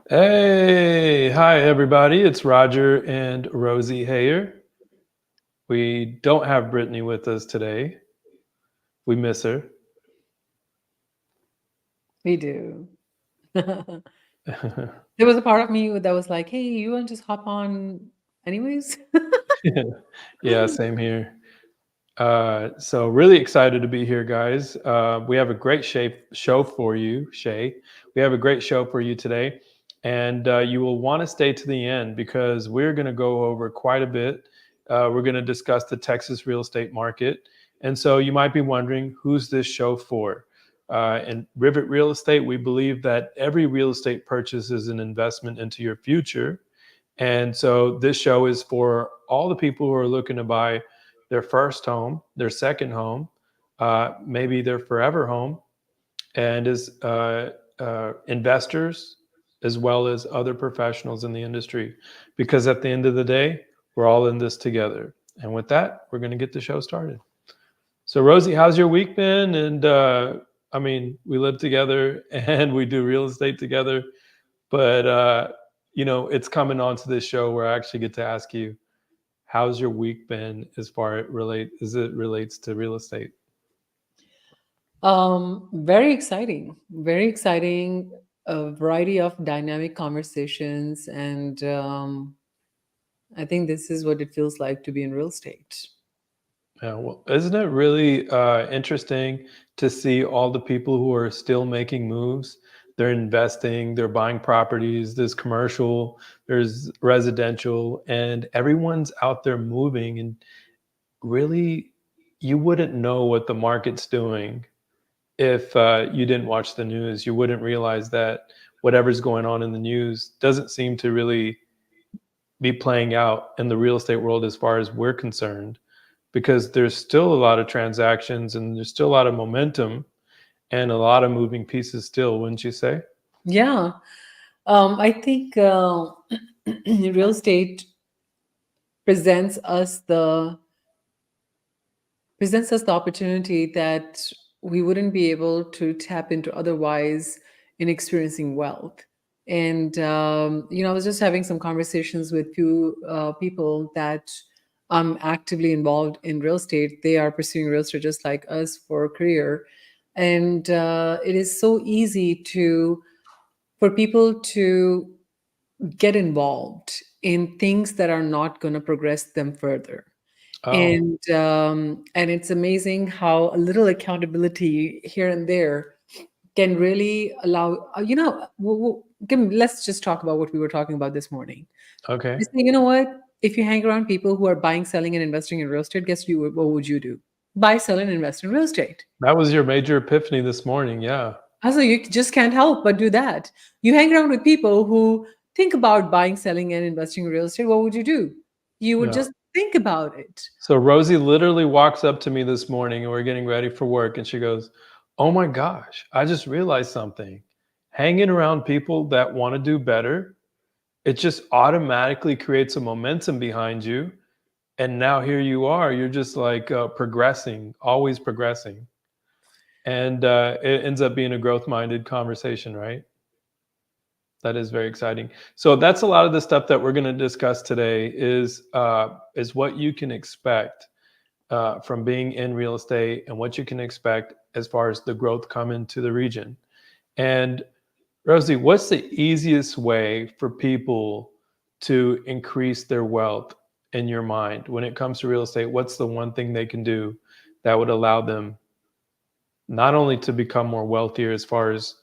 Hey, hi everybody. It's Roger and Rosie Hayer. We don't have Brittany with us today. We miss her. We do. There was a part of me that was like, hey, you want to just hop on anyways? Yeah, same here. So really excited to be here, guys. We have a great show for you, Shay. We have a great show for you today, and you will want to stay to the end because we're going to go over quite a bit. We're going to discuss the Texas real estate market, and so you might be wondering, who's this show for? In Rivet Real Estate, we believe that every real estate purchase is an investment into your future. And so this show is for all the people who are looking to buy their first home, their second home, maybe their forever home, and as investors as well as other professionals in the industry. Because at the end of the day, we're all in this together. And with that, we're going to get the show started. So, Rosie, how's your week been? And I mean, we live together and we do real estate together, but it's coming on to this show where I actually get to ask you, how's your week been as far as it relates to real estate? Very exciting. Very exciting. A variety of dynamic conversations. And I think this is what it feels like to be in real estate. Yeah, well, isn't it really interesting to see all the people who are still making moves? They're investing, they're buying properties, there's commercial, there's residential, and everyone's out there moving. And really, you wouldn't know what the market's doing if you didn't watch the news. You wouldn't realize that whatever's going on in the news doesn't seem to really be playing out in the real estate world as far as we're concerned, because there's still a lot of transactions and there's still a lot of momentum and a lot of moving pieces still, wouldn't you say? Yeah. I think real estate presents us the presents us the opportunity that we wouldn't be able to tap into otherwise in experiencing wealth. And I was just having some conversations with few people that actively involved in real estate. They are pursuing real estate just like us for a career, and it is so easy to for people to get involved in things that are not going to progress them further. Oh, And it's amazing how a little accountability here and there can really allow let's just talk about what we were talking about this morning. okay. You say, you know what, if you hang around people who are buying, selling, and investing in real estate, guess you what would you do? Buy, sell, and invest in real estate. That was your major epiphany this morning. Yeah. Also, you just can't help but do that. You hang around with people who think about buying, selling, and investing in real estate. What would you do? You would Yeah. just think about it. So Rosie literally walks up to me this morning and we're getting ready for work and she goes, "Oh my gosh, I just realized something. Hanging around people that want to do better, it just automatically creates a momentum behind you. And now here you are, you're just like progressing, always progressing." And it ends up being a growth minded conversation, right? That is very exciting. So that's a lot of the stuff that we're going to discuss today is what you can expect from being in real estate and what you can expect as far as the growth coming to the region. And Rosie, what's the easiest way for people to increase their wealth in your mind when it comes to real estate? What's the one thing they can do that would allow them not only to become more wealthier as far as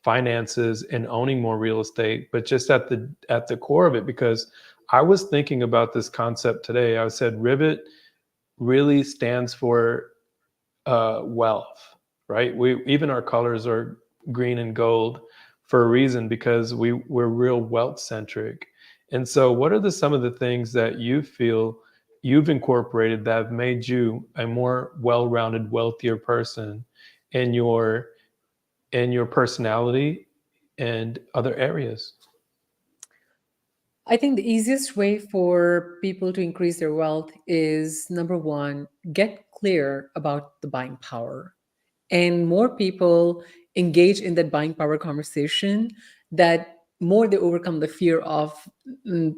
finances and owning more real estate, but just at the core of it? Because I was thinking about this concept today. I said Rivet really stands for wealth, right? We even our colors are green and gold for a reason because we're real wealth centric. And so, what are some of the things that you feel you've incorporated that have made you a more well-rounded, wealthier person in your personality and other areas? I think the easiest way for people to increase their wealth is number one, get clear about the buying power. And more people engage in that buying power conversation, that more they overcome the mm,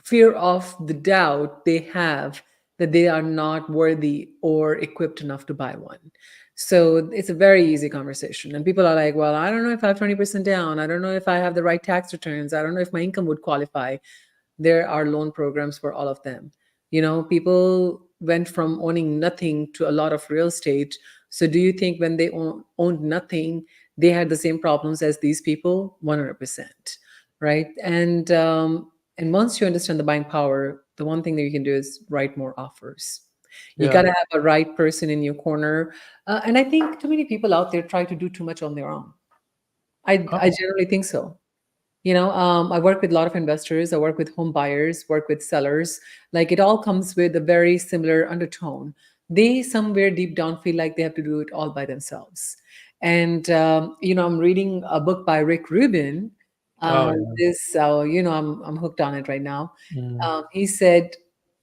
fear of the doubt they have that they are not worthy or equipped enough to buy one. So it's a very easy conversation. And people are like, well, I don't know if I have 20% down. I don't know if I have the right tax returns. I don't know if my income would qualify. There are loan programs for all of them. People went from owning nothing to a lot of real estate. So do you think when they owned nothing, they had the same problems as these people? 100%, right? And once you understand the buying power, the one thing that you can do is write more offers. You got Yeah. to have a right person in your corner. And I think too many people out there try to do too much on their own. I Oh, generally think so. I work with a lot of investors. I work with home buyers, work with sellers. Like it all comes with a very similar undertone. They somewhere deep down feel like they have to do it all by themselves. And I'm reading a book by Rick Rubin. oh yeah. I'm hooked on it right now. Mm. He said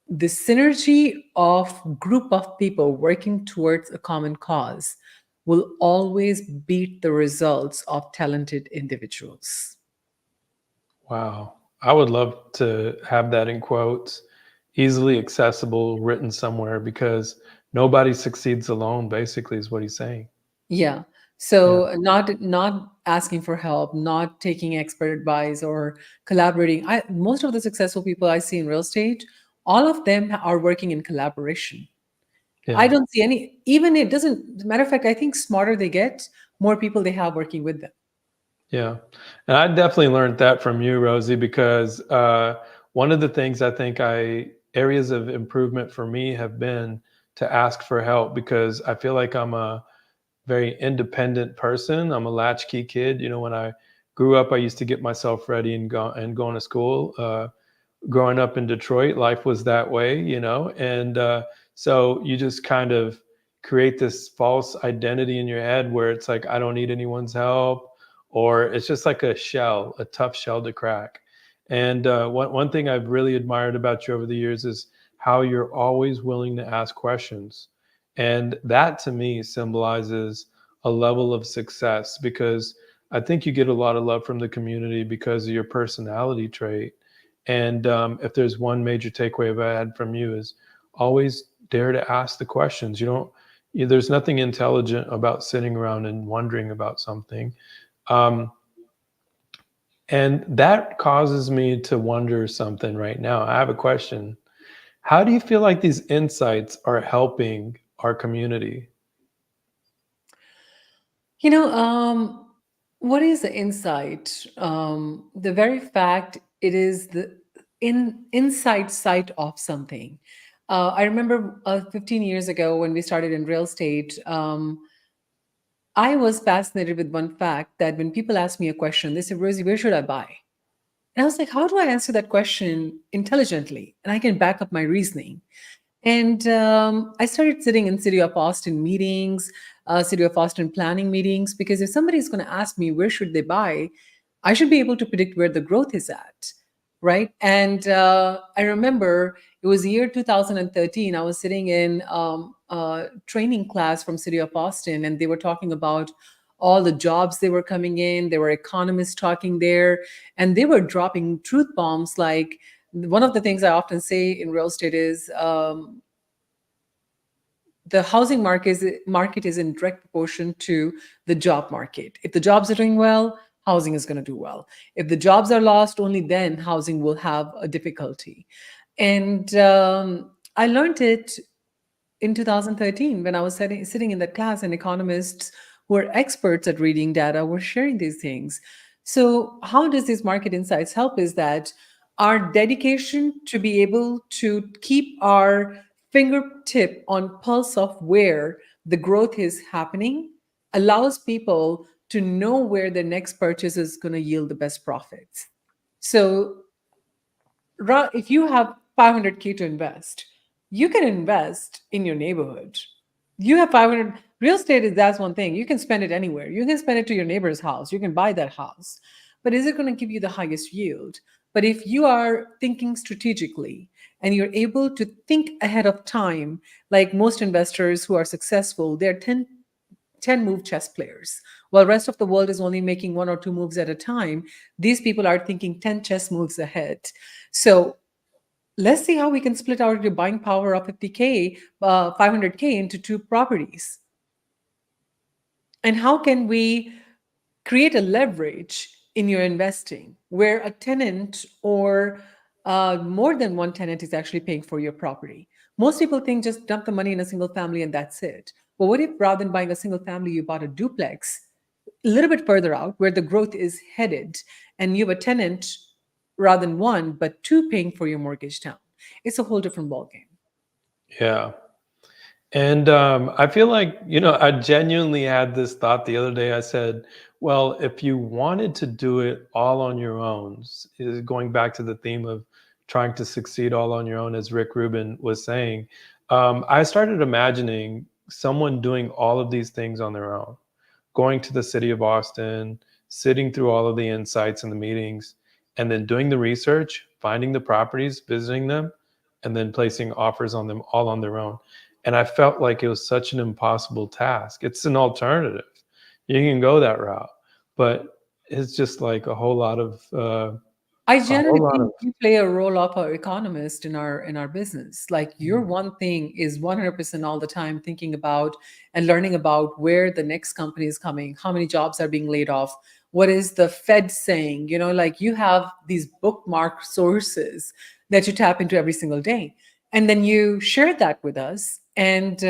the synergy of group of people working towards a common cause will always beat the results of talented individuals. Wow. I would love to have that in quotes, easily accessible, written somewhere, because nobody succeeds alone, basically, is what he's saying. Yeah. Yeah. So not asking for help, not taking expert advice or collaborating. Most of the successful people I see in real estate, all of them are working in collaboration. I Yeah. don't see any, even it doesn't matter of fact, I think smarter they get, more people they have working with them. Yeah. And I definitely learned that from you, Rosie, because one of the things I think areas of improvement for me have been to ask for help, because I feel like I'm a very independent person. I'm a latchkey kid. When I grew up, I used to get myself ready and going to school. Growing up in Detroit, life was that way, and so you just kind of create this false identity in your head where it's like, I don't need anyone's help, or it's just like a tough shell to crack. And one thing I've really admired about you over the years is how you're always willing to ask questions. And that to me symbolizes a level of success, because I think you get a lot of love from the community because of your personality trait. And if there's one major takeaway I've had from you is always dare to ask the questions. There's nothing intelligent about sitting around and wondering about something. Um, and that causes me to wonder something right now. I have a question. How do you feel like these insights are helping our community? You know, what is the insight? The very fact it is the inside sight of something. I remember 15 years ago when we started in real estate. I was fascinated with one fact that when people ask me a question, they say, Rosie, where should I buy? And I was like, how do I answer that question intelligently? And I can back up my reasoning. And I started sitting in City of Austin meetings, City of Austin planning meetings, because if somebody is going to ask me where should they buy, I should be able to predict where the growth is at, right? And I remember it was the year 2013. I was sitting in a training class from City of Austin, and they were talking about all the jobs they were coming in. There were economists talking there, and they were dropping truth bombs like one of the things I often say in real estate is the housing market is in direct proportion to the job market. If the jobs are doing well, housing is going to do well. If the jobs are lost, only then housing will have a difficulty. And I learned it in 2013 when I was sitting in that class, and economists who are experts at reading data were sharing these things. So, how does this market insights help is that our dedication to be able to keep our fingertip on pulse of where the growth is happening allows people to know where the next purchase is going to yield the best profits. So if you have 500K to invest, you can invest in your neighborhood. You have 500, real estate is that's one thing. You can spend it anywhere. You can spend it to your neighbor's house. You can buy that house. But is it going to give you the highest yield? But if you are thinking strategically and you're able to think ahead of time, like most investors who are successful, they're 10 move chess players. while rest of the world is only making one or two moves at a time, these people are thinking 10 chess moves ahead. So let's see how we can split out your buying power of 50K, 500K into two properties. And how can we create a leverage in your investing where a tenant or more than one tenant is actually paying for your property? Most people think just dump the money in a single family and that's it. But what if rather than buying a single family, you bought a duplex a little bit further out where the growth is headed and you have a tenant rather than one, but two paying for your mortgage down? It's a whole different ballgame. Yeah. And I feel like, I genuinely had this thought the other day. I said, well, if you wanted to do it all on your own, is going back to the theme of trying to succeed all on your own, as Rick Rubin was saying, I started imagining someone doing all of these things on their own, going to the city of Austin, sitting through all of the insights and the meetings, and then doing the research, finding the properties, visiting them, and then placing offers on them all on their own. And I felt like it was such an impossible task. It's an alternative. You can go that route, but it's just like I a whole generally lot of think you play a role of an economist in our business. Like your one thing is 100% all the time thinking about and learning about where the next company is coming, how many jobs are being laid off, what is the Fed saying. Like you have these bookmark sources that you tap into every single day, and then you share that with us, and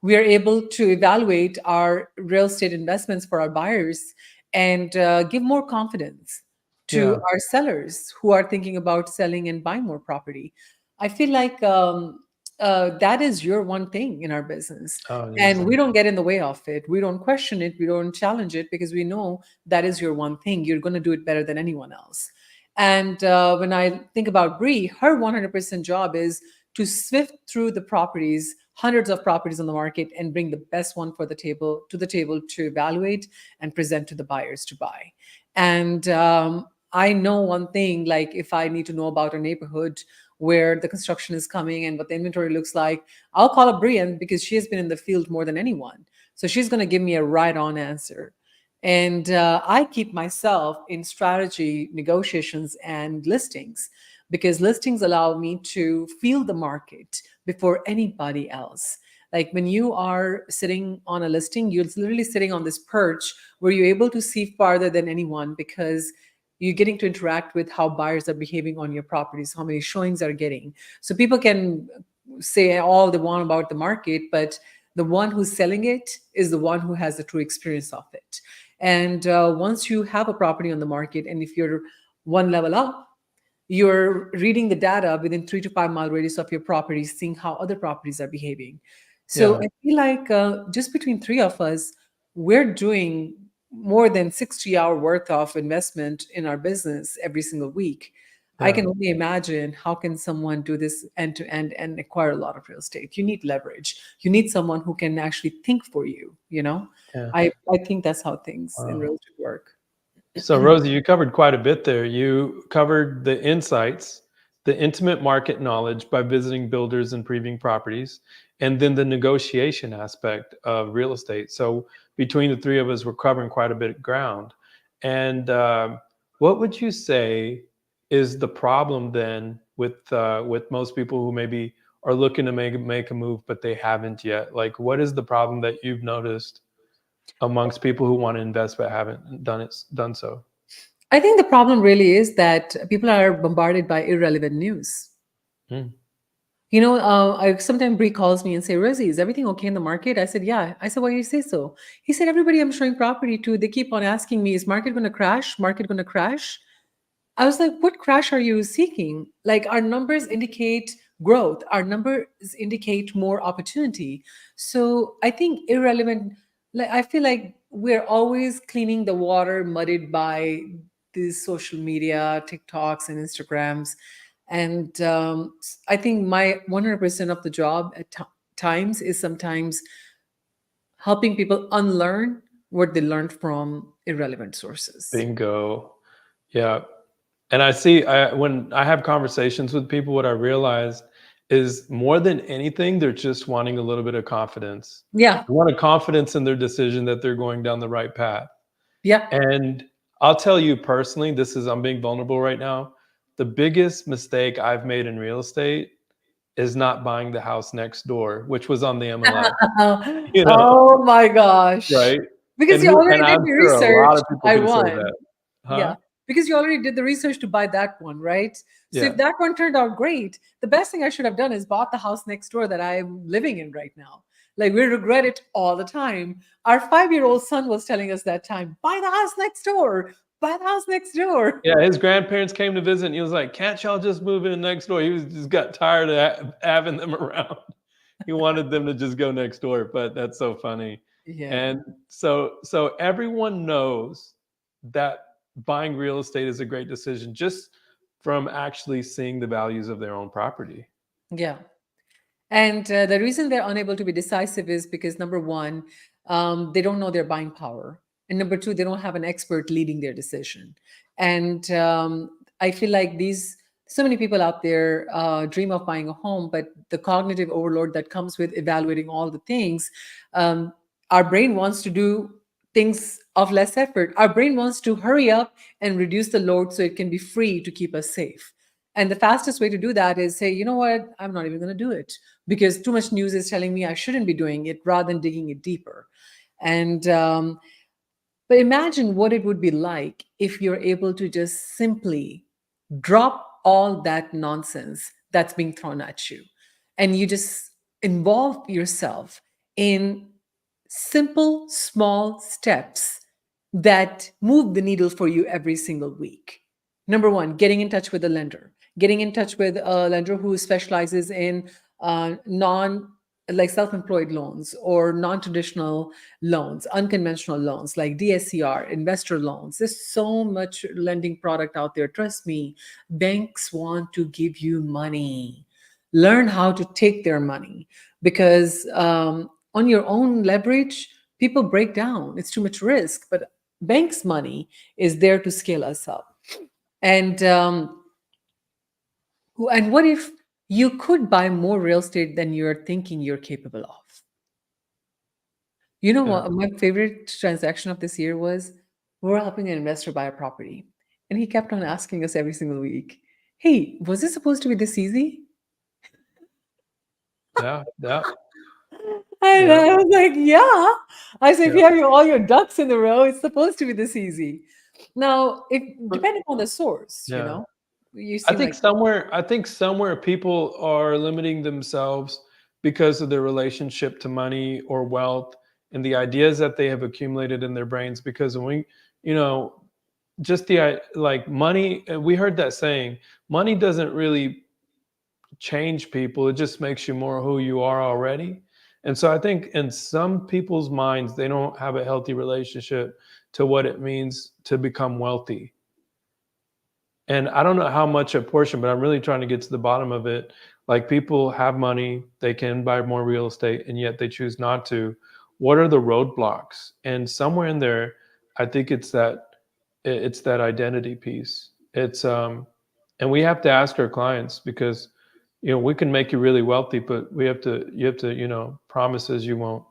we are able to evaluate our real estate investments for our buyers and give more confidence to yeah. our sellers who are thinking about selling and buying more property. I feel like that is your one thing in our business. Oh, And easily. we don't get in the way of it. We don't question it. We don't challenge it because we know that is your one thing. You're going to do it better than anyone else. And when I think about Bree, her 100% job is to sift through the properties, hundreds of properties on the market, and bring the best one for the table to evaluate and present to the buyers to buy. And I know one thing, like if I need to know about a neighborhood where the construction is coming and what the inventory looks like, I'll call up Brian because she has been in the field more than anyone. So she's going to give me a right on answer. And I keep myself in strategy, negotiations, and listings because listings allow me to feel the market before anybody else. Like when you are sitting on a listing, you're literally sitting on this perch where you're able to see farther than anyone because you're getting to interact with how buyers are behaving on your properties, how many showings are getting. So people can say all they want about the market, but the one who's selling it is the one who has the true experience of it. And once you have a property on the market, and if you're one level up, you're reading the data within 3 to 5 mile radius of your property, seeing how other properties are behaving. So Yeah. I feel like just between three of us, we're doing more than 60-hour worth of investment in our business every single week. I Yeah. can only imagine how can someone do this end to end and acquire a lot of real estate. You need leverage. You need someone who can actually think for you. Yeah. I think that's how things in Wow. real estate work. So, Rosie, you covered quite a bit there. You covered the insights, the intimate market knowledge by visiting builders and previewing properties, and then the negotiation aspect of real estate. So, between the three of us, we're covering quite a bit of ground. And what would you say is the problem then with most people who maybe are looking to make a move, but they haven't yet? Like, what is the problem that you've noticed amongst people who want to invest but haven't done so? I think the problem really is that people are bombarded by irrelevant news. Mm, I sometimes Bree calls me and say, Rosie, is everything okay in the market? I said, yeah. I said, why do you say so? He said, everybody I'm showing property to, they keep on asking me, is market going to crash? Market going to crash? I was like, what crash are you seeking? Like our numbers indicate growth. Our numbers indicate more opportunity. So I think irrelevant, like I feel like we're always cleaning the water muddied by these social media, TikToks and Instagrams. And I think my 100% of the job at times is sometimes helping people unlearn what they learned from irrelevant sources. bingo. Yeah. And when I have conversations with people, what I realized is more than anything, they're just wanting a little bit of confidence. Yeah. They want a confidence in their decision that they're going down the right path. Yeah. And I'll tell you personally, I'm being vulnerable right now. The biggest mistake I've made in real estate is not buying the house next door, which was on the MLS, you know, Oh my gosh. right? Because you And already did I'm your sure a research lot of to people buy can say that. one. Huh? Yeah. Because you already did the research to buy that one, right? So if Yeah. that one turned out great, the best thing I should have done is bought the house next door that I'm living in right now. Like we regret it all the time. Our 5-year-old son was telling us that time, buy the house next door, buy the house next door. Yeah, his grandparents came to visit, and he was like, "Can't y'all just move in next door?" He was just got tired of having them around. He wanted them to just go next door, but that's so funny. Yeah. And so everyone knows that buying real estate is a great decision just from actually seeing the values of their own property. Yeah. And the reason they're unable to be decisive is because number one, they don't know their buying power. And number two, they don't have an expert leading their decision. And I feel like so many people out there dream of buying a home, but the cognitive overload that comes with evaluating all the things, um, our brain wants to do things of less effort. Our brain wants to hurry up and reduce the load so it can be free to keep us safe. And the fastest way to do that is say, you know what, I'm not even going to do it because too much news is telling me I shouldn't be doing it rather than digging it deeper. And but imagine what it would be like if you're able to just simply drop all that nonsense that's being thrown at you and you just involve yourself in simple, small steps that move the needle for you every single week. Number one, getting in touch with a lender, getting in touch with a lender who specializes in non like self-employed loans or non-traditional loans, unconventional loans like DSCR, investor loans. There's so much lending product out there. Trust me, banks want to give you money. Learn how to take their money because on your own leverage, people break down. It's too much risk. But banks' money is there to scale us up. And and what if you could buy more real estate than you're thinking you're capable of? You know Yeah. what? My favorite transaction of this year was we were helping an investor buy a property, and he kept on asking us every single week, "Hey, was this supposed to be this easy?" Yeah. Yeah. And Yeah. I was like, "Yeah." I said, "If Yeah. you have all your ducks in a row, it's supposed to be this easy." Now, it But depending on the source, yeah. you seem like I think somewhere people are limiting themselves because of their relationship to money or wealth and the ideas that they have accumulated in their brains because when we, you know, just like money, we heard that saying, money doesn't really change people. It just makes you more who you are already. And so I think in some people's minds, they don't have a healthy relationship to what it means to become wealthy. And I don't know how much a portion, but I'm really trying to get to the bottom of it. Like people have money, they can buy more real estate, and yet they choose not to. What are the roadblocks? And somewhere in there, I think it's that identity piece. And we have to ask our clients because we can make you really wealthy, but you have to promises you won't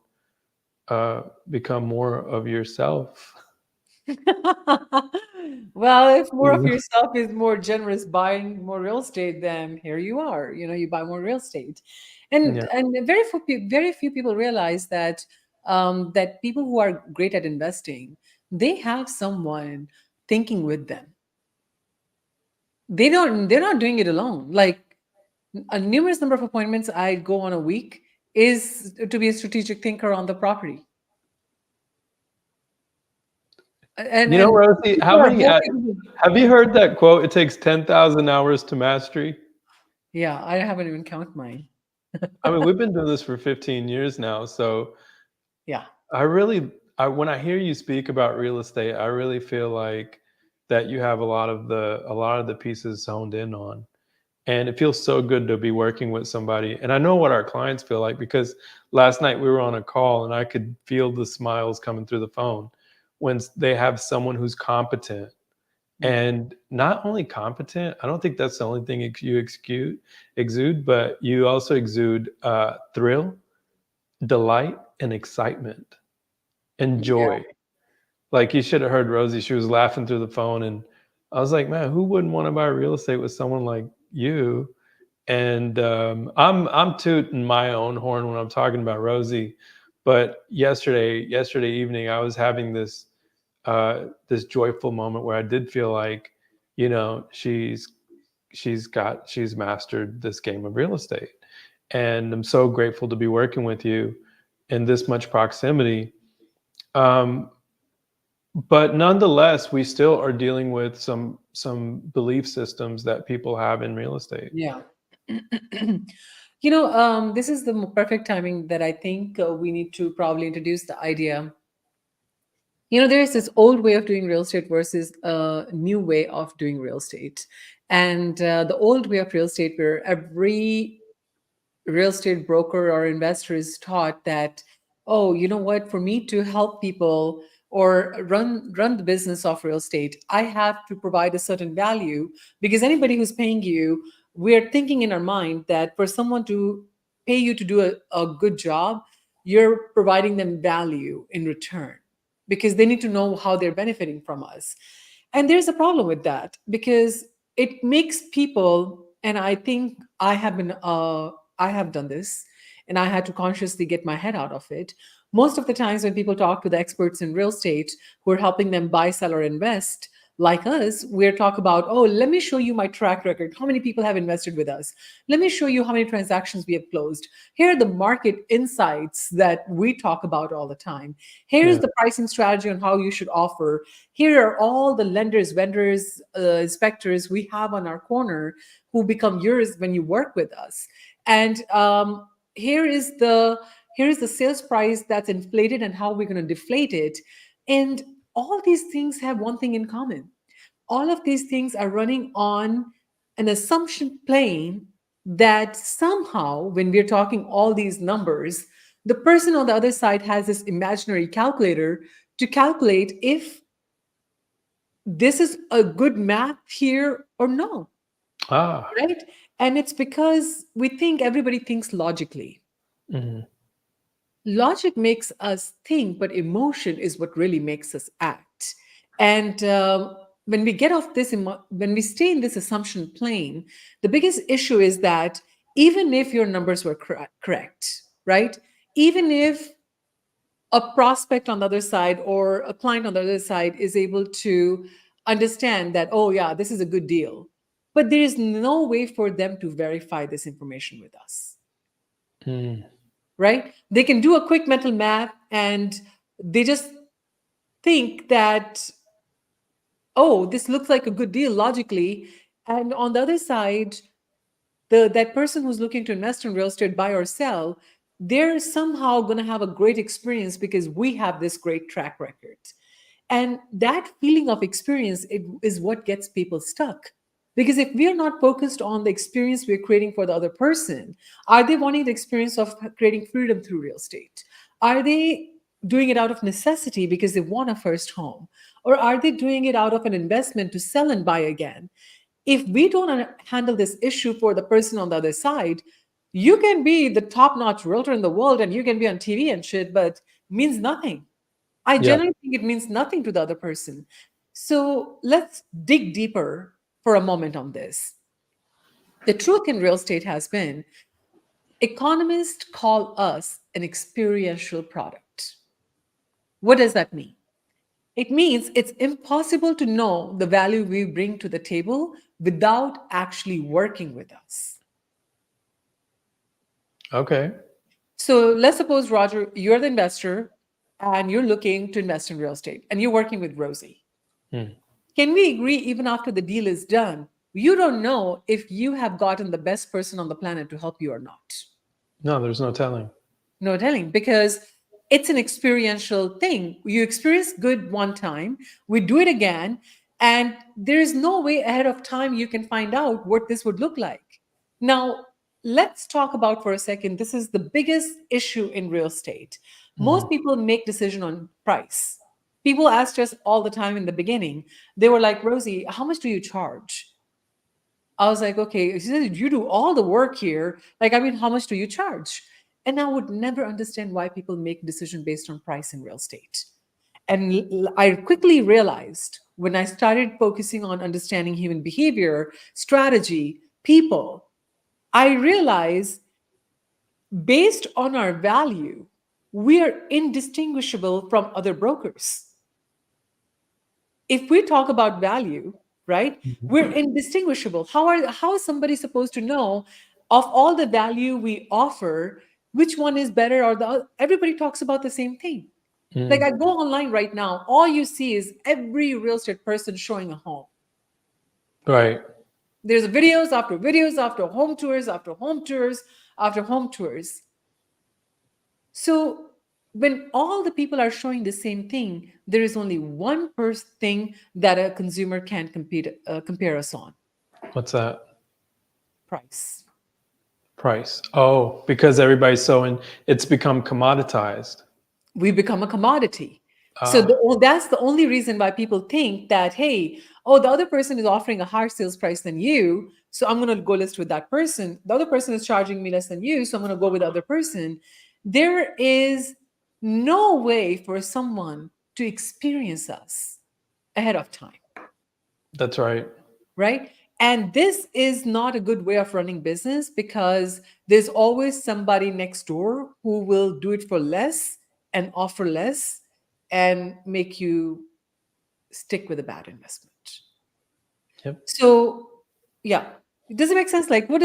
become more of yourself. well, if more of yourself is more generous buying more real estate, then here you are. You buy more real estate, and Yeah. very few people realize that that people who are great at investing, they have someone thinking with them. They're not doing it alone. Like a numerous number of appointments I go on a week is to be a strategic thinker on the property, and Rosie, how people are many working. have you heard that quote? It takes 10,000 hours to mastery. Yeah, I haven't even count mine. I mean, we've been doing this for 15 years now, so Yeah. when I hear you speak about real estate, I really feel like that you have a lot of the pieces honed in on. And it feels so good to be working with somebody. And I know what our clients feel like because last night we were on a call and I could feel the smiles coming through the phone when they have someone who's competent Mm. and not only competent. I don't think that's the only thing you exude, but you also exude thrill, delight, and excitement and Yeah. joy. Like, you should have heard Rosie. She was laughing through the phone, and I was like, "Man, who wouldn't wanna buy real estate with someone like you?" And, I'm tooting my own horn when I'm talking about Rosie, but yesterday evening, I was having this joyful moment where I did feel like, she's mastered this game of real estate, and I'm so grateful to be working with you in this much proximity. Um, but nonetheless, we still are dealing with some belief systems that people have in real estate. Yeah. This is the perfect timing that I think we need to probably introduce the idea. There is this old way of doing real estate versus a new way of doing real estate. And the old way of real estate, where every real estate broker or investor is taught that, oh, you know what, for me to help people or run the business of real estate, I have to provide a certain value, because anybody who's paying you, we're thinking in our mind that for someone to pay you to do a good job, you're providing them value in return, because they need to know how they're benefiting from us. And there's a problem with that, because it makes people, and I think I have done this, and I had to consciously get my head out of it. Most of the times, when people talk to the experts in real estate who are helping them buy, sell, or invest, like us, we're talk about, oh, let me show you my track record. How many people have invested with us? Let me show you how many transactions we have closed. Here are the market insights that we talk about all the time. Here is Yeah, the pricing strategy on how you should offer. Here are all the lenders, vendors, inspectors we have on our corner who become yours when you work with us. And here is the sales price that's inflated and how we're going to deflate it. And all these things have one thing in common. All of these things are running on an assumption plane, that somehow, when we're talking all these numbers, the person on the other side has this imaginary calculator to calculate if this is a good math here or no, ah, right? And it's because we think everybody thinks logically. mhm. Logic makes us think, but emotion is what really makes us act. And when we get off when we stay in this assumption plane, the biggest issue is that even if your numbers were correct, right? Even if a prospect on the other side or a client on the other side is able to understand that, oh, yeah, this is a good deal, but there is no way for them to verify this information with us, Mm. right? They can do a quick mental math, and they just think that, oh, this looks like a good deal logically. And on the other side, that person who's looking to invest in real estate, buy or sell, they're somehow going to have a great experience because we have this great track record. And that feeling of experience is what gets people stuck. Because if we are not focused on the experience we're creating for the other person, are they wanting the experience of creating freedom through real estate? Are they doing it out of necessity because they want a first home? Or are they doing it out of an investment to sell and buy again? If we don't handle this issue for the person on the other side, you can be the top notch realtor in the world and you can be on TV and shit, but means nothing. I Yeah. generally think it means nothing to the other person. So let's dig deeper for a moment on this. The truth in real estate has been, economists call us an experiential product. What does that mean? It means it's impossible to know the value we bring to the table without actually working with us. Okay. So let's suppose, Roger, you're the investor and you're looking to invest in real estate and you're working with Rosie. Mm. Can we agree, even after the deal is done, you don't know if you have gotten the best person on the planet to help you or not? No, there's no telling. No telling, because it's an experiential thing. You experience good one time, we do it again, and there is no way ahead of time you can find out what this would look like. Now, let's talk about for a second. This is the biggest issue in real estate. Most Mhm. people make decision on price. People asked us all the time in the beginning. They were like, Rosie, how much do you charge? I was like, okay, she said, you do all the work here. Like, I mean, how much do you charge? And I would never understand why people make decision based on price in real estate. And I quickly realized when I started focusing on understanding human behavior, strategy, people, I realized based on our value, we are indistinguishable from other brokers. If we talk about value, right, we're indistinguishable. How is somebody supposed to know of all the value we offer, which one is better or the other? Everybody talks about the same thing. Like Mm, I go online right now, all you see is every real estate person showing a home. right. There's videos after videos after home tours after home tours after home tours. So when all the people are showing the same thing, there is only one thing that a consumer can compare us on: What's that? price. Price. Oh, because everybody's so in, it's become commoditized. We become a commodity. So Ah, that's the only reason why people think that, hey, oh, the other person is offering a higher sales price than you, so I'm going to go list with that person. The other person is charging me less than you, so I'm going to go with the other person. There is no way for someone to experience us ahead of time, that's right. right? And this is not a good way of running business because there's always somebody next door who will do it for less and offer less and make you stick with a bad investment. Yep. So, yeah, does it make sense? Like, how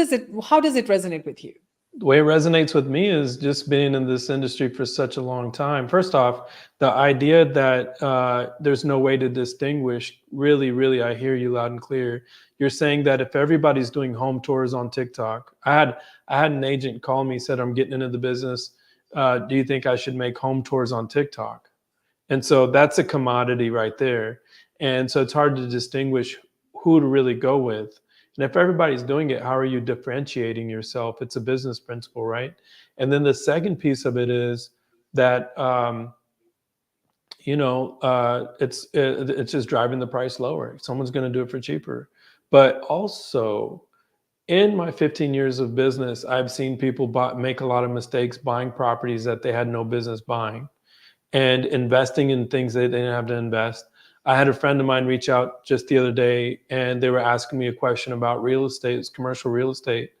does it resonate with you? The way it resonates with me is just being in this industry for such a long time. First off, the idea that there's no way to distinguish, really, really, I hear you loud and clear. You're saying that if everybody's doing home tours on TikTok, I had an agent call me, said, I'm getting into the business. Do you think I should make home tours on TikTok? And so that's a commodity right there. And so it's hard to distinguish who to really go with. And if everybody's doing it, how are you differentiating yourself? It's a business principle, right? And then the second piece of it is that it's just driving the price lower. Someone's going to do it for cheaper. But also, in my 15 years of business, I've seen people make a lot of mistakes buying properties that they had no business buying and investing in things they didn't have to invest. I had a friend of mine reach out just the other day and they were asking me a question about real estate, commercial real estate.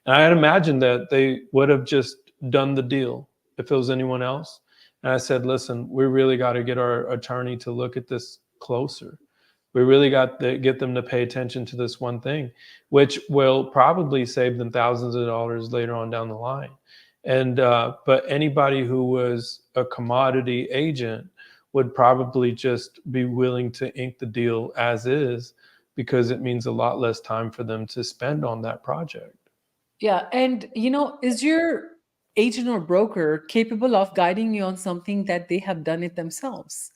And I had imagined that they would have just done the deal if it was anyone else. And I said, listen, we really got to get our attorney to look at this closer. We really got to get them to pay attention to this one thing, which will probably save them thousands of dollars later on down the line. And but anybody who was a commodity agent would probably just be willing to ink the deal as is because it means a lot less time for them to spend on that project. Yeah. And, is your agent or broker capable of guiding you on something that they have done it themselves?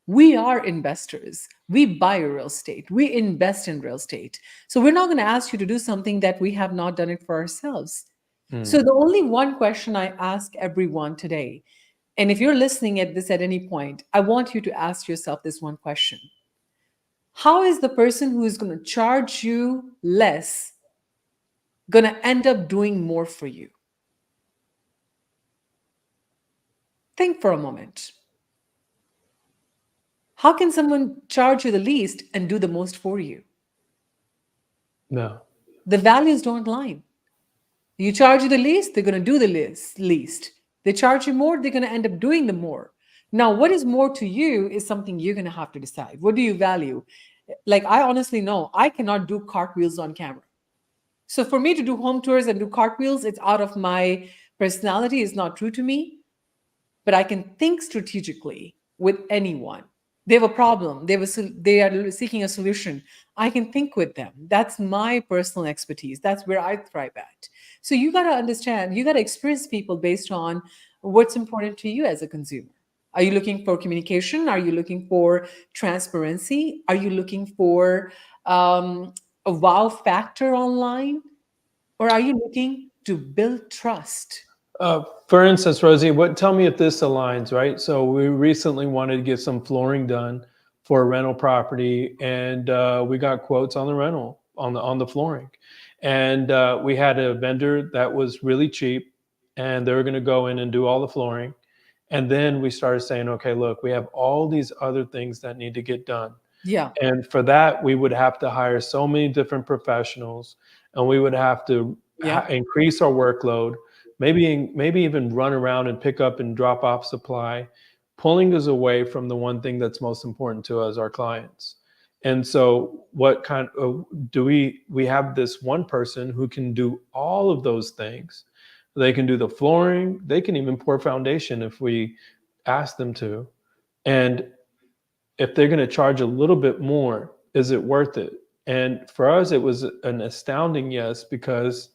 We are investors. We buy real estate. We invest in real estate. So we're not going to ask you to do something that we have not done it for ourselves. So Mm. the only one question I ask everyone today, and if you're listening at this at any point, I want you to ask yourself this one question: how is the person who is going to charge you less going to end up doing more for you? Think for a moment. How can someone charge you the least and do the most for you? No. The values don't line. You charge you the least, they're going to do the least. They charge you more, they're going to end up doing the more. Now, what is more to you is something you're going to have to decide. What do you value? Like, I honestly know I cannot do cartwheels on camera. So for me to do home tours and do cartwheels, it's out of my personality, it's not true to me, but I can think strategically with anyone. They have a problem, they are seeking a solution. I can think with them. That's my personal expertise. That's where I thrive at. So you got to understand, you got to experience people based on what's important to you as a consumer. Are you looking for communication? Are you looking for transparency? Are you looking for a wow factor online? Or are you looking to build trust? For instance, Rosie, tell me if this aligns, right? So we recently wanted to get some flooring done for a rental property, and we got quotes on the rental on the flooring, and we had a vendor that was really cheap, and they were going to go in and do all the flooring, and then we started saying, okay, look, we have all these other things that need to get done. Yeah. And for that, we would have to hire so many different professionals, and we would have to Yeah. increase our workload, maybe even run around and pick up and drop off supply, pulling us away from the one thing that's most important to us, our clients. And so, what kind of do we have this one person who can do all of those things? They can do the flooring, they can even pour foundation if we ask them to. And if they're going to charge a little bit more, is it worth it? And for us, it was an astounding yes, because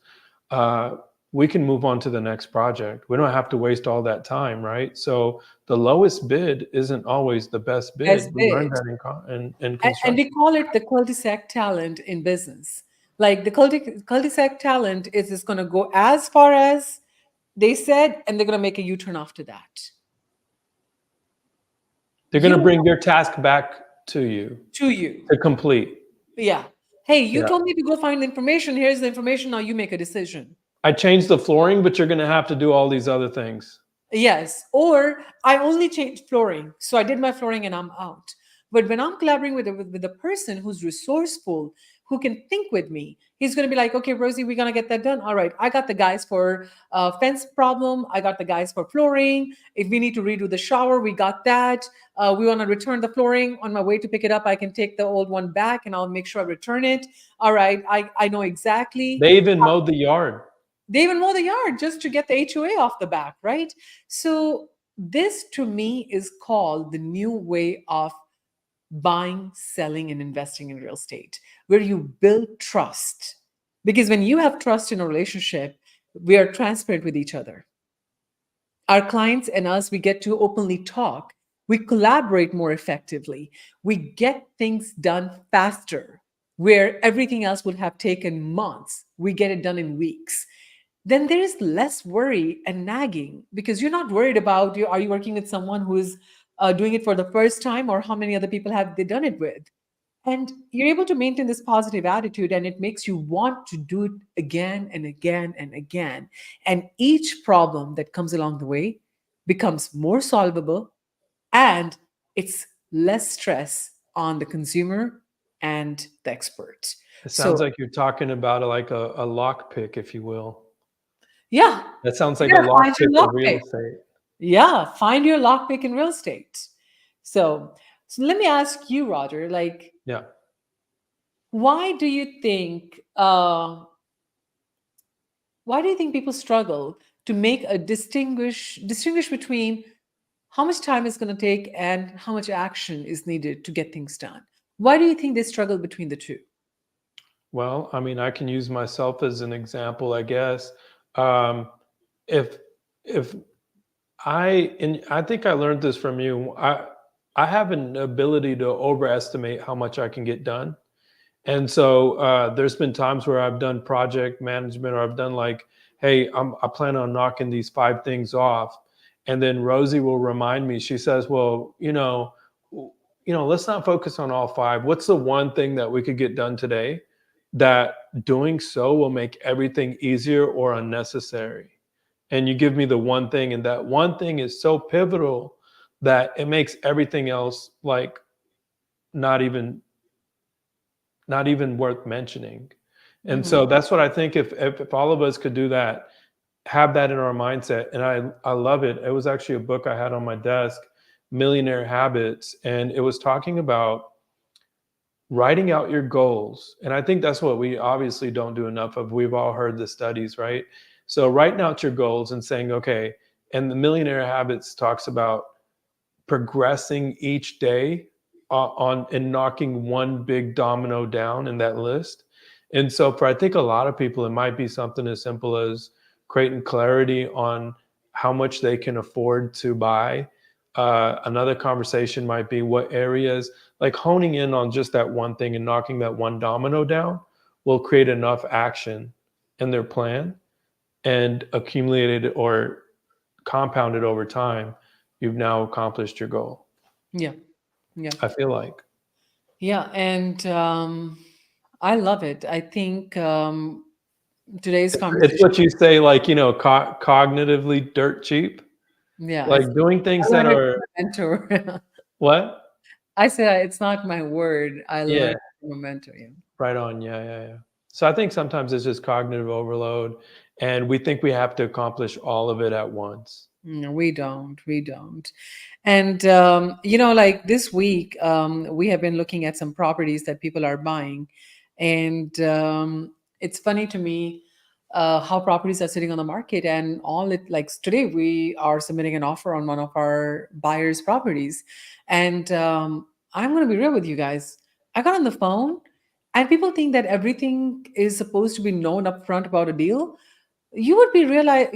uh, we can move on to the next project. We don't have to waste all that time, right? So the lowest bid isn't always the best Best bid. We learned bid. that in And we construction. call it the cul-de-sac talent in business. Like the cul-de-sac talent is just going to go as far as they said, and they're going to make a U-turn after that. They're going to You bring your task back to you to you. to complete. Yeah. Hey, you Yeah. told me to go find the information. Here's the information. Now you make a decision. I changed the flooring, but you're going to have to do all these other things. Yes. Or I only changed flooring. So I did my flooring and I'm out. But when I'm collaborating with a person who's resourceful, who can think with me, he's going to be like, okay, Rosie, we're going to get that done. All right. I got the guys for fence problem. I got the guys for flooring. If we need to redo the shower, we got that. We want to return the flooring. On my way to pick it up, I can take the old one back and I'll make sure I return it. All right. I know exactly. They even mowed the yard. They even mow the yard just to get the HOA off the back, right? So this to me is called the new way of buying, selling, and investing in real estate, where you build trust. Because when you have trust in a relationship, we are transparent with each other. Our clients and us, we get to openly talk. We collaborate more effectively. We get things done faster, where everything else would have taken months. We get it done in weeks. Then there is less worry and nagging because you're not worried about you. Are you working with someone who is doing it for the first time, or how many other people have they done it with? And you're able to maintain this positive attitude, and it makes you want to do it again and again and again. And each problem that comes along the way becomes more solvable, and it's less stress on the consumer and the expert. It sounds So, like you're talking about a lock pick, if you will. yeah, That sounds like a yeah, lock find pick your of real lockpick. estate. Yeah, find your lockpick in real estate. So let me ask you, Roger, like, Yeah. why do you think people struggle to make a distinguish between how much time it's going to take and how much action is needed to get things done? Why do you think they struggle between the two? Well, I mean, I can use myself as an example, I guess. Um, if if and I think I learned this from you. I have an ability to overestimate how much I can get done. And so there's been times where I've done project management, or I've done like, hey, I plan on knocking these 5 things off. And then Rosie will remind me, she says, well, let's not focus on all 5. What's the one thing that we could get done today that doing so will make everything easier or unnecessary? And you give me the one thing, and that one thing is so pivotal that it makes everything else like not even not even worth mentioning. And Mhm. so that's what I think, if all of us could do that, have that in our mindset. And I love it. It was actually a book I had on my desk, Millionaire Habits, and it was talking about writing out your goals. And I think that's what we obviously don't do enough of. We've all heard the studies, right? So writing out your goals and saying, okay, and the Millionaire Habits talks about progressing each day on and knocking one big domino down in that list. And so for I think a lot of people, it might be something as simple as creating clarity on how much they can afford to buy. Another conversation might be what areas, like honing in on just that one thing and knocking that one domino down will create enough action in their plan and accumulated or compounded over time, you've now accomplished your goal. Yeah. Yeah. I feel like. Yeah. And I love it. I think today's It's conversation, what you say, like, cognitively dirt cheap, yeah, like doing I things that learned it are from a mentor. what? I said it's not my word. I learned Yeah, it from a mentor. Yeah. right on. Yeah, yeah, yeah. So I think sometimes it's just cognitive overload, and we think we have to accomplish all of it at once. No, we don't. We don't. And like this week, we have been looking at some properties that people are buying, and it's funny to me how properties are sitting on the market, and all it like today we are submitting an offer on one of our buyers' properties, and I'm going to be real with you guys. I got on the phone, and people think that everything is supposed to be known upfront about a deal. You would be realize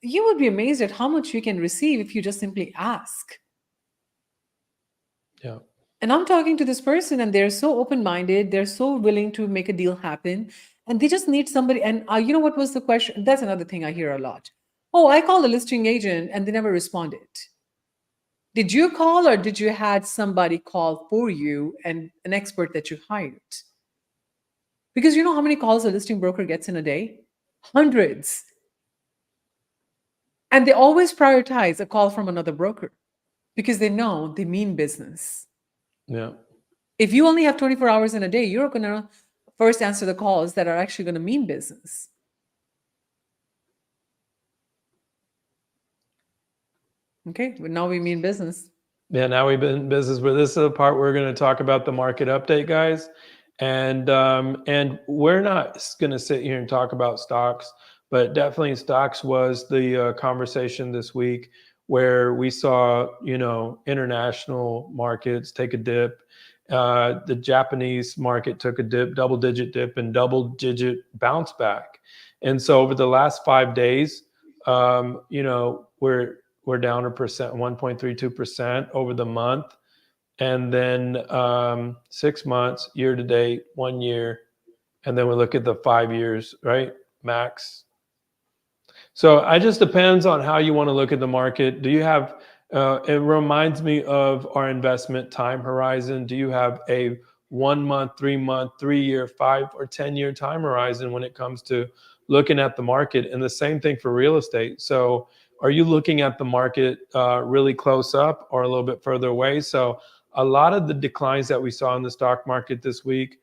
you would be amazed at how much you can receive if you just simply ask. Yeah. And I'm talking to this person, and they're so open minded, they're so willing to make a deal happen, and they just need somebody. And you know what was the question? That's another thing I hear a lot. Oh, I called the listing agent and they never responded. Did you call, or did you had somebody call for you and an expert that you hired? Because you know how many calls a listing broker gets in a day? Hundreds. And they always prioritize a call from another broker because they know they mean business. Yeah. If you only have 24 hours in a day, you're going to first answer the calls that are actually going to mean business. Okay, but now we mean business. Yeah, now we've been in business, but this is the part we're going to talk about the market update, guys. And we're not going to sit here and talk about stocks, but definitely stocks was the conversation this week, where we saw, international markets take a dip. The Japanese market took a dip, double-digit dip, and double-digit bounce back. And so over the last 5 days, we're down 1.32% over the month, and then 6 months, year to date, 1 year, and then we look at the 5 years, right? Max. So it just depends on how you want to look at the market. Do you have? It reminds me of our investment time horizon. Do you have a 1 month, 3 month, 3 year, 5 or 10 year time horizon when it comes to looking at the market? And the same thing for real estate. So are you looking at the market really close up or a little bit further away? So a lot of the declines that we saw in the stock market this week,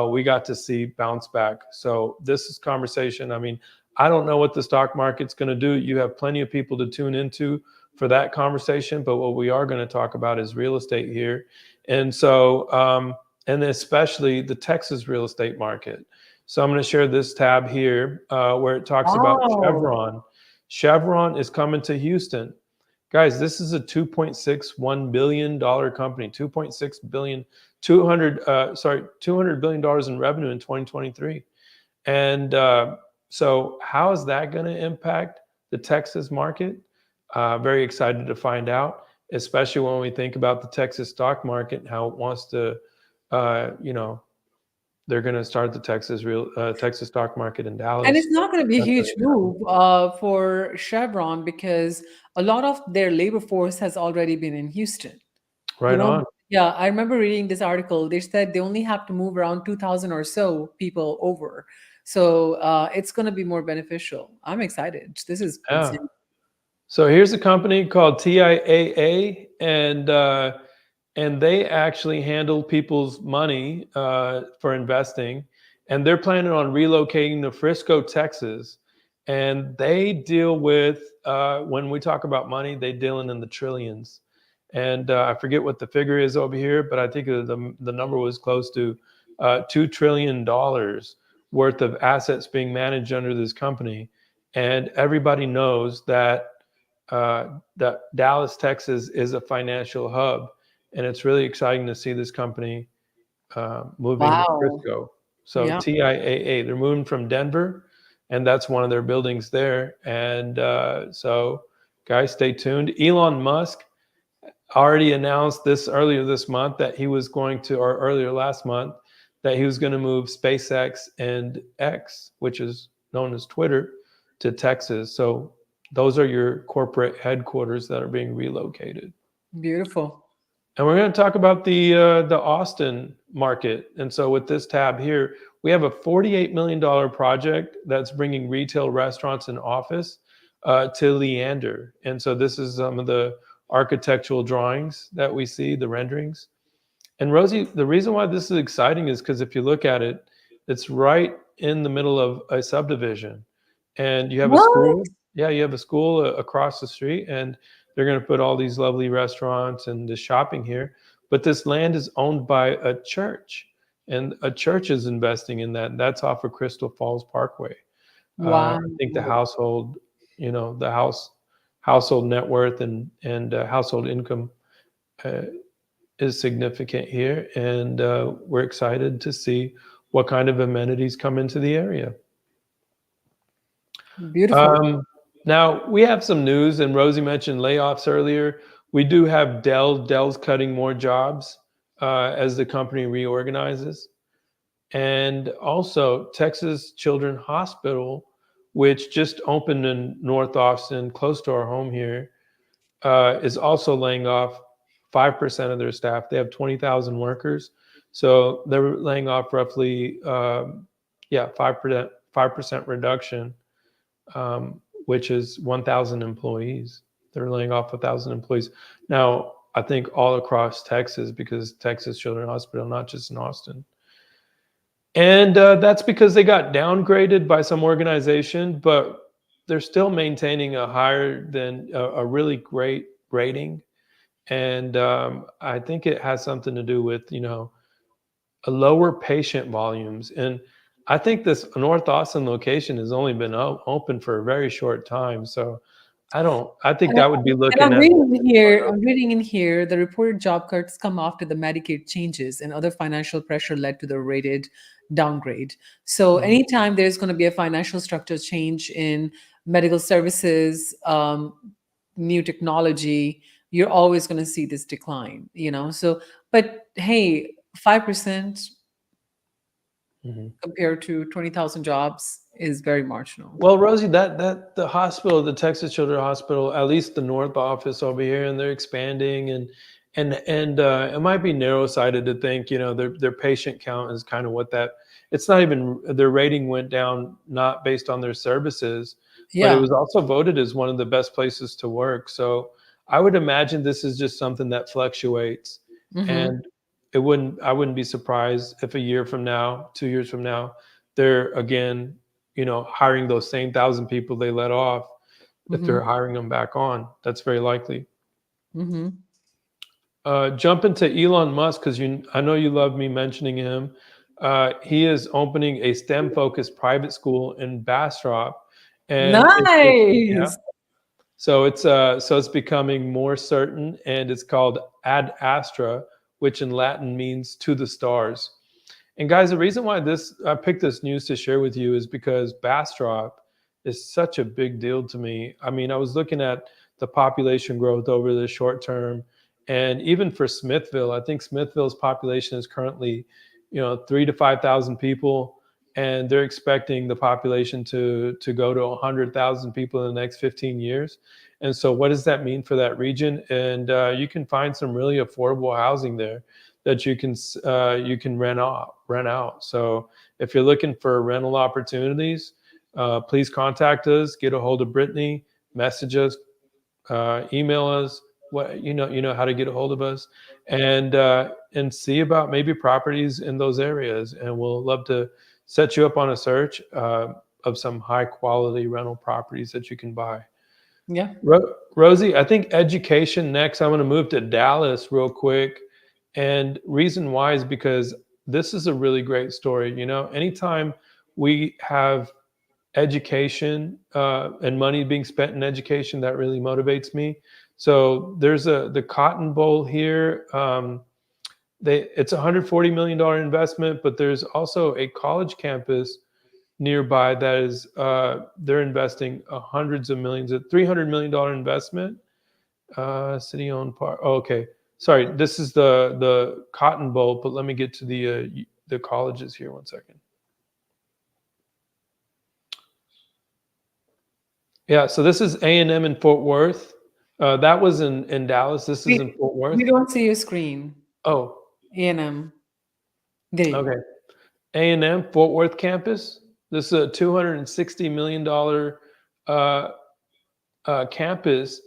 we got to see bounce back. So this is conversation. I mean, I don't know what the stock market's going to do. You have plenty of people to tune into for that conversation, but what we are going to talk about is real estate here. And so, and especially the Texas real estate market. So I'm going to share this tab here where it talks about Wow. Chevron. Chevron is coming to Houston. Guys, this is a $2.61 billion company, 2.6 billion, 200 billion dollars in revenue in 2023. And so how is that going to impact the Texas market? Very excited to find out, especially when we think about the Texas stock market and how it wants to, they're going to start the Texas stock market in And Dallas. it's not going to be a That's huge very exciting. move for Chevron because a lot of their labor force has already been in Houston. You Right know, on. yeah, I remember reading this article. They said they only have to move around 2,000 or so people over. So it's going to be more beneficial. I'm excited. This is Yeah. insane. So here's a company called TIAA, and they actually handle people's money for investing, and they're planning on relocating to Frisco, Texas. And they deal with when we talk about money, they deal in the trillions. And I forget what the figure is over here, but I think the number was close to $2 trillion worth of assets being managed under this company. And everybody knows that Dallas, Texas is a financial hub, and it's really exciting to see this company moving to Wow. Frisco. So Yeah. TIAA, they're moving from Denver, and that's one of their buildings there. And so, guys, stay tuned. Elon Musk already announced this earlier this month that he was going to, or earlier last month, that he was going to move SpaceX and X, which is known as Twitter, to Texas. So those are your corporate headquarters that are being relocated. Beautiful. And we're going to talk about the Austin market. And so with this tab here, we have a $48 million project that's bringing retail, restaurants, and office to Leander. And so this is some of the architectural drawings that we see, the renderings. And Rosie, the reason why this is exciting is because if you look at it, it's right in the middle of a subdivision, and you have a What? school. Yeah, you have a school across the street, and they're going to put all these lovely restaurants and the shopping here. But this land is owned by a church, and a church is investing in that. That's off of Crystal Falls Parkway. Wow. I think the household, the household net worth and household income uh, is significant here, and we're excited to see what kind of amenities come into the area. Beautiful. Um, Now we have some news, and Rosie mentioned layoffs earlier. We do have Dell. Dell's cutting more jobs as the company reorganizes, and also Texas Children's Hospital, which just opened in North Austin, close to our home here, is also laying off 5% of their staff. They have 20,000 workers, so they're laying off roughly, 5% reduction, which is 1,000 employees. They're laying off 1,000 employees now. I think all across Texas, because Texas Children's Hospital, not just in Austin. And that's because they got downgraded by some organization, but they're still maintaining a higher than a really great rating. And I think it has something to do with, a lower patient volumes. And I think this North Austin location has only been open for a very short time. So I think that would be And looking at. I'm reading in here, the reported job cuts come after the Medicaid changes and other financial pressure led to the rated downgrade. So Mhm. anytime there's going to be a financial structure change in medical services, new technology, you're always going to see this decline, So, but hey, 5% Mhm. compared to 20,000 jobs is very marginal. Well, Rosie, that the hospital, the Texas Children's Hospital, at least the North office over here, and they're expanding, and it might be narrow-sighted to think, their patient count is kind of what that. It's not even their rating went down not based on their services, but it Yeah. was also voted as one of the best places to work. So I would imagine this is just something that fluctuates, Hmm. and I wouldn't be surprised if a year from now, 2 years from now, they're again, hiring those same 1,000 people they let off. If Hmm. they're hiring them back on, that's very likely. Hmm. Jump into Elon Musk, because I know you love me mentioning him. He is opening a STEM-focused private school in Bastrop, and yeah. Nice. So it's becoming more certain, and it's called Ad Astra, which in Latin means to the stars. And guys, the reason why I picked this news to share with you is because Bastrop is such a big deal to me. I mean, I was looking at the population growth over the short term, and even for Smithville, I think Smithville's population is currently, 3 to 5,000 people, and they're expecting the population to go to 100,000 people in the next 15 years. And so, what does that mean for that region? And you can find some really affordable housing there that you can rent out. So if you're looking for rental opportunities, please contact us. Get a hold of Brittany, message us, email us. What you know how to get a hold of us, and see about maybe properties in those areas. And we'll love to set you up on a search of some high quality rental properties that you can buy. Yeah. Rosie, I think education next. I'm going to move to Dallas real quick. And reason why is because this is a really great story. Anytime we have education and money being spent in education, that really motivates me. So there's the Cotton Bowl here. It's a $140 million investment, but there's also a college campus nearby that is they're investing hundreds of millions, a $300 million investment. City owned park. Oh, okay, sorry. This is the Cotton Bowl, but let me get to the colleges here. One second. Yeah, so this is A&M in Fort Worth. That was in Dallas. This is in We Fort we Worth. don't see your screen. Oh, A&M. There you go. okay. A&M Fort Worth campus. This is a $260 million uh, campus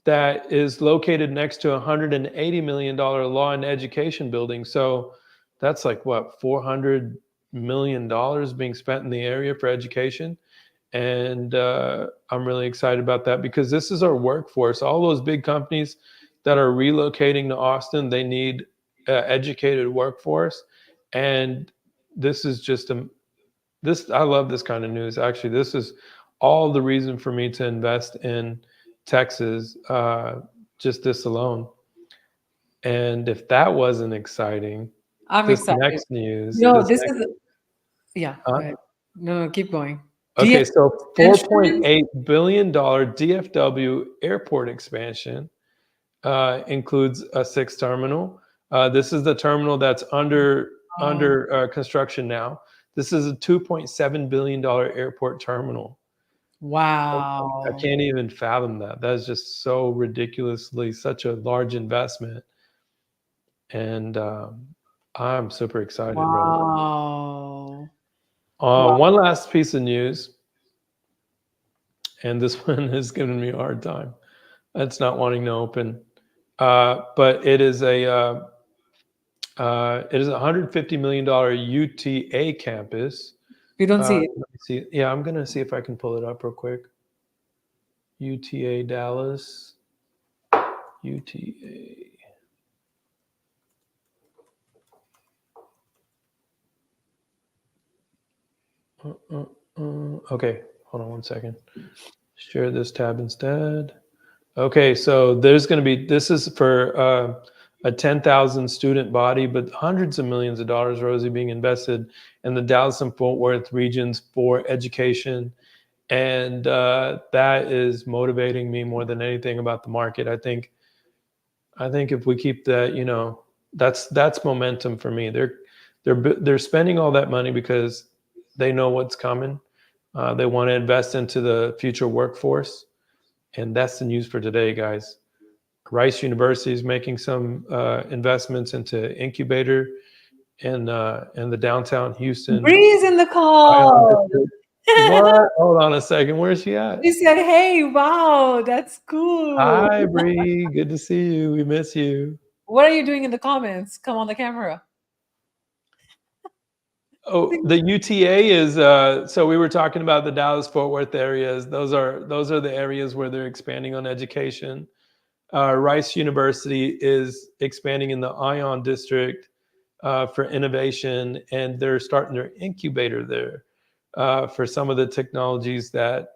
that is located next to a $180 million law and education building. So that's like what, $400 million being spent in the area for education. And I'm really excited about that because this is our workforce. All those big companies that are relocating to Austin, they need educated workforce. And this is just this. I love this kind of news. Actually, this is all the reason for me to invest in Texas. Just this alone. And if that wasn't exciting, I'm this excited. next news, No, this this next, is yeah, go huh? ahead. No, keep going. Okay, DFW so expansion? $4.8 billion DFW airport expansion includes a sixth terminal. This is the terminal that's Oh, under construction now. This is a $2.7 billion airport terminal. I wow. can't even fathom that. That is just so ridiculously such a large investment, and I'm super excited, brother. Wow. Wow. One last piece of news, and this one is giving me a hard time. It's not wanting to open. But it is a $150 million UTA campus. We don't see it. Let me see. Yeah, I'm gonna see if I can pull it up real quick. UTA Dallas. UTA. Okay, hold on one second. Share this tab instead. Okay, so there's going to be, this is for a 10,000 student body, but hundreds of millions of dollars, Rosie, being invested in the Dallas and Fort Worth regions for education. And that is motivating me more than anything about the market. I think if we keep that, that's momentum for me. They're spending all that money because they know what's coming. They want to invest into the future workforce, and that's the news for today, guys. Rice University is making some investments into incubator in the downtown Houston Breeze in the Ion call. district. What? Hold on a second. Where's she at? She said, "Hey, wow, that's cool. Hi, Bree. Good to see you. We miss you. What are you doing in the comments? Come on the camera." Oh, the UTA is so we were talking about the Dallas Fort Worth areas. Those are the areas where they're expanding on education. Rice University is expanding in the Ion district for innovation, and they're starting their incubator there for some of the technologies that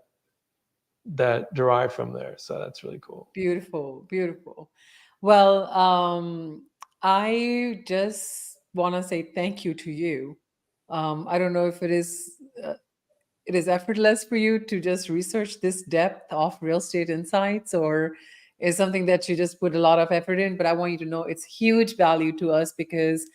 derive from there. So that's really cool. Beautiful, beautiful. Well, I just want to say thank you to you. I don't know if uh, it is effortless for you to just research this depth of real estate insights, or is something that you just put a lot of effort in. But I want you to know it's huge value to us because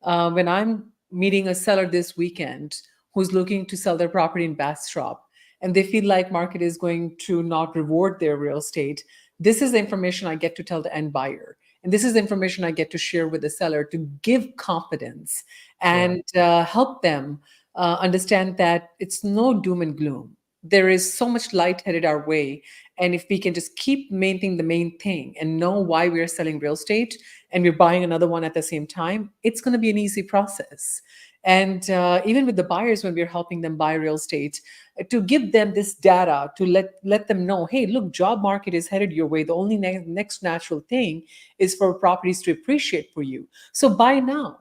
when I'm meeting a seller this weekend who's looking to sell their property in Bastrop and they feel like market is going to not reward their real estate, this is the information I get to tell the end buyer. And this is the information I get to share with the seller to give confidence Yeah. and help them understand that it's no doom and gloom. There is so much light headed our way. And if we can just keep maintaining the main thing and know why we're selling real estate and we're buying another one at the same time, it's going to be an easy process. And even with the buyers, when we're helping them buy real estate, to give them this data to let them know, hey, look, job market is headed your way. The only next natural thing is for properties to appreciate for you. So buy now,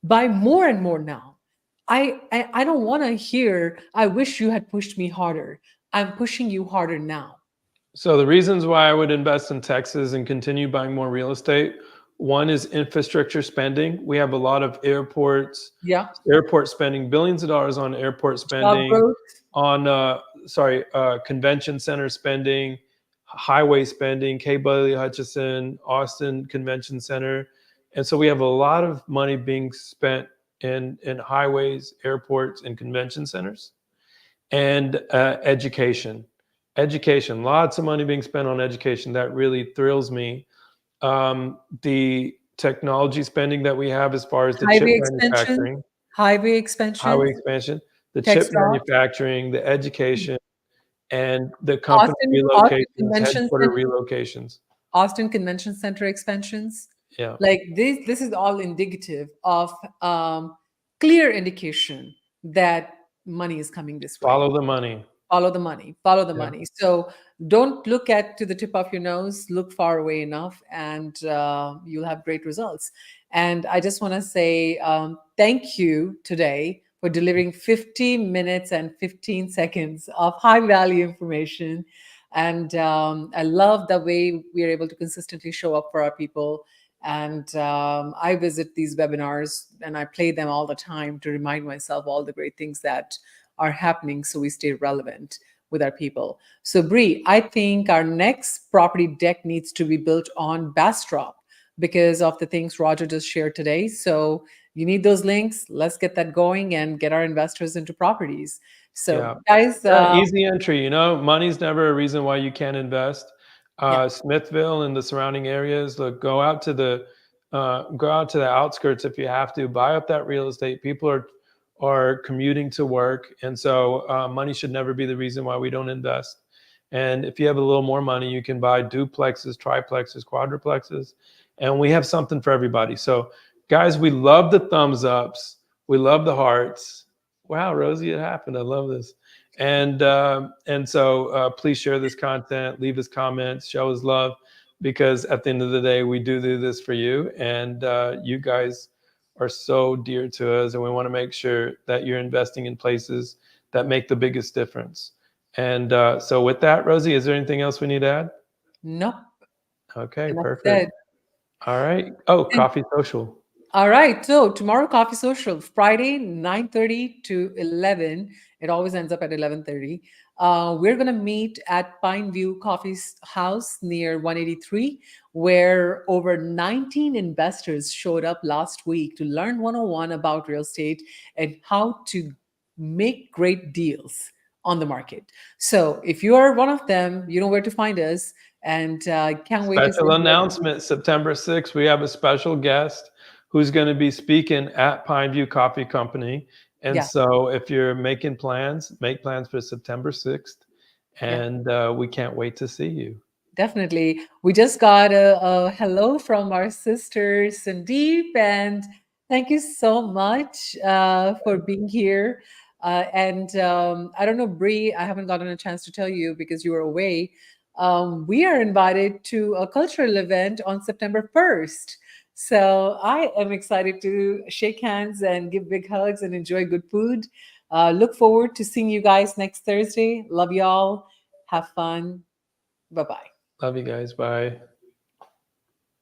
buy more and more now. I don't want to hear, I wish you had pushed me harder. I'm pushing you harder now. So the reasons why I would invest in Texas and continue buying more real estate, one is infrastructure spending. We have a lot of Yeah. airport spending, billions of dollars on airport Job spending, growth. on convention center spending, highway spending, K. Bailey Hutchison, Austin Convention Center. And so we have a lot of money being spent in highways, airports, and convention centers, and education. Education, lots of money being spent on education. That really thrills me. The technology spending that we have as far as the chip Highway expansion, manufacturing, highway expansions, highway expansion, the tech chip stops. manufacturing, the education, and the company Austin relocations, Convention headquarter Center, relocations. Austin Convention Center expansions. Yeah. Like this is all indicative of clear indication that money is coming this way. Follow the money. Follow the money, follow the Yeah. money. So don't look at to the tip of your nose, look far away enough, and you'll have great results. And I just want to say thank you today for delivering 50 minutes and 15 seconds of high value information. And I love the way we are able to consistently show up for our people. And I visit these webinars and I play them all the time to remind myself all the great things that are happening so we stay relevant with our people. So Bree, I think our next property deck needs to be built on Bastrop because of the things Roger just shared today. So you need those links. Let's get that going and get our investors into properties. So Yeah. guys, Yeah, easy entry. Money's never a reason why you can't invest. yeah, Smithville and the surrounding areas, look, go out to the outskirts if you have to. Buy up that real estate. People are commuting to work, and so money should never be the reason why we don't invest. And if you have a little more money, you can buy duplexes, triplexes, quadruplexes, and we have something for everybody. So, guys, we love the thumbs ups. We love the hearts. Wow, Rosie, it happened. I love this. And so please share this content, leave us comments, show us love, because at the end of the day, we do this for you, and you guys are so dear to us, and we want to make sure that you're investing in places that make the biggest difference. And so with that, Rosie, is there anything else we need to add? nope. Okay, Enough perfect. said. All right. Oh, And coffee social. all right. So tomorrow, Coffee Social, Friday, 9:30 to 11. It always ends up at 11:30. We're going to meet at Pine View Coffee House near 183, where over 19 investors showed up last week to learn 101 about real estate and how to make great deals on the market. So if you are one of them, you know where to find us. And can't wait to see Special you. announcement, September 6th, we have a special guest who's going to be speaking at Pineview Coffee Company. And Yeah. so if you're making plans, make plans for September 6th. Yeah. And we can't wait to see you. Definitely. We just got a hello from our sister Sandeep, and thank you so much for being here. And I don't know, Bree, I haven't gotten a chance to tell you because you were away. We are invited to a cultural event on September 1st. So I am excited to shake hands and give big hugs and enjoy good food. Look forward to seeing you guys next Thursday. Love y'all. Have fun. Bye bye. Love you guys. Bye.